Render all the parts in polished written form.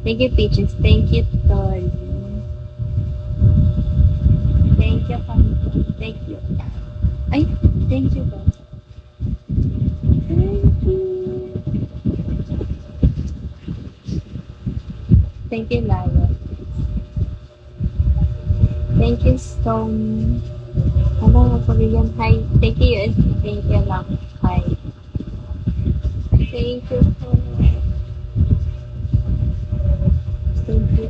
Thank you, Peaches. Thank you, Tol. Thank you, Pangkon. Thank you. Ay, thank you, ba? Thank you. Thank you, Laya. Thank you, Stone. Ano, Korean. Hi. Thank you, USD. Thank you, lang. Hi. Thank you. Thank you.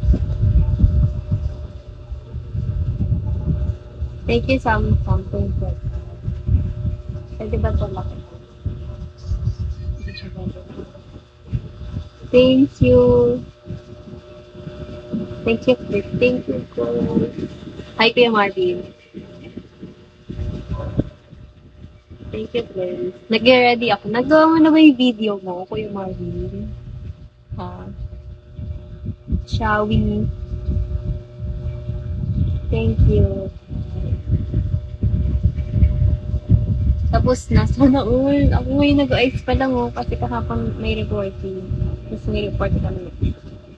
Thank you, something good. Pwede ba ito laki? Thank you. Thank you, Chris. Thank you, Cole. Hi, Kuya Marvin. Thank you, Chris. Nag-ready ako. Nagawa mo na ba yung video mo, Kuya Marvin? Ha? Shall we? Thank you. Tapos na, sana all. Ako ngayon nag-ice pa lang oh, kasi kahapon may reporting. Tapos may report kami.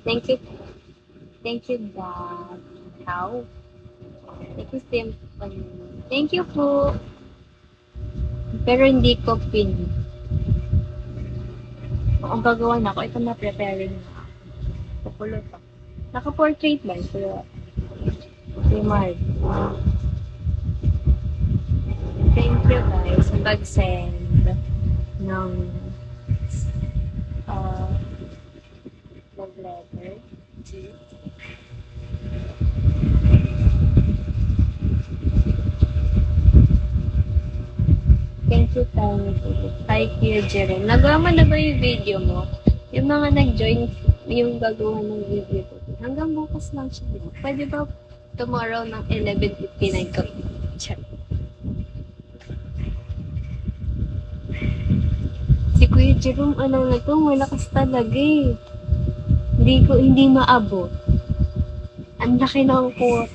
Thank you. Thank you, Dad. How? Thank you, Symphony. Thank you po. Pero hindi ko pin. Ang gagawa na ako, ito na preparing na. Pupulo pa. Naka-portrait ba? Si Mark. Thank you guys. Nag-send ng love letter. Thank you, Tony. Hi, Kuya Jeren. Nagawa mo na ba yung video mo? Yung mga nag-join, yung gagawa ng video ko. Hanggang bukas lang siya. Pwede ba tomorrow ng 11:59 ko? Chat. Si Kuya Jerome, ano na to? Malakas talaga eh. Hindi maabot. Ang laki ng quote.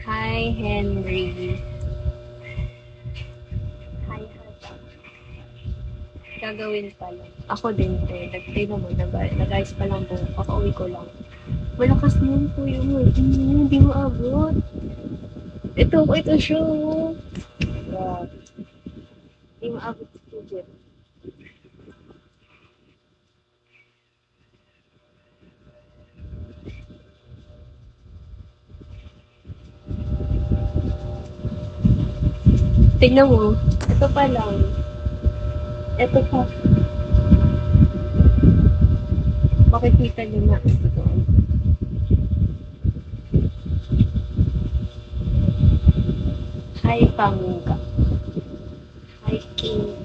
Hi, Henry. Hi. Gagawin pa lang. Ako din, te. Nag-try naman. Nag-ayos pa lang po. Kakauwi ko lang. Malakas mo yung Kuya mo. Hindi maabot. Ito siya. Wow. Hindi maabot si Kuya Jerome. Tingnan mo. Ito pa lang. Ito pa. Makikita niyo na. Ito doon. Hi, Pangga. Hi, King.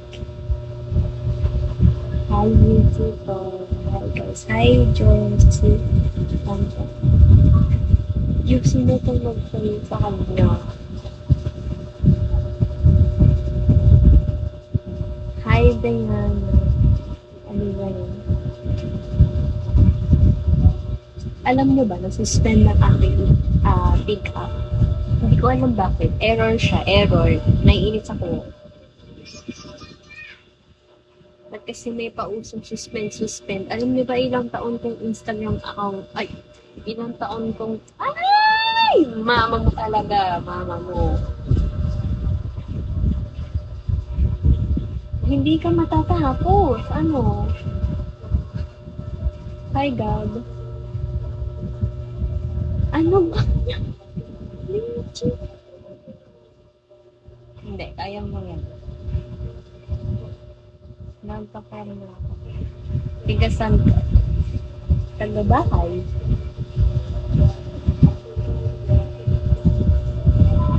Hi, YouTuber. Hi, guys. Hi, Jonesy. Pangga. Yung sino itong mag-follow sa kanya? Hi, Diana. Ano ba yun? Alam nyo ba, nasuspend ng aking pick-up. Hindi ko alam bakit. Error siya. Error. Naiinit ako. Ba't kasi may pausong suspend. Alam nyo ba ilang taon kong Instagram account? Ay, ilang taon kong... Ay! Mama mo talaga. Mama mo. Hindi ka matatapos. Ano? Hi, God. Ano ba? Hindi, kaya mo yan. Nagpapara na ako. Tigasan ka. Tagabahay.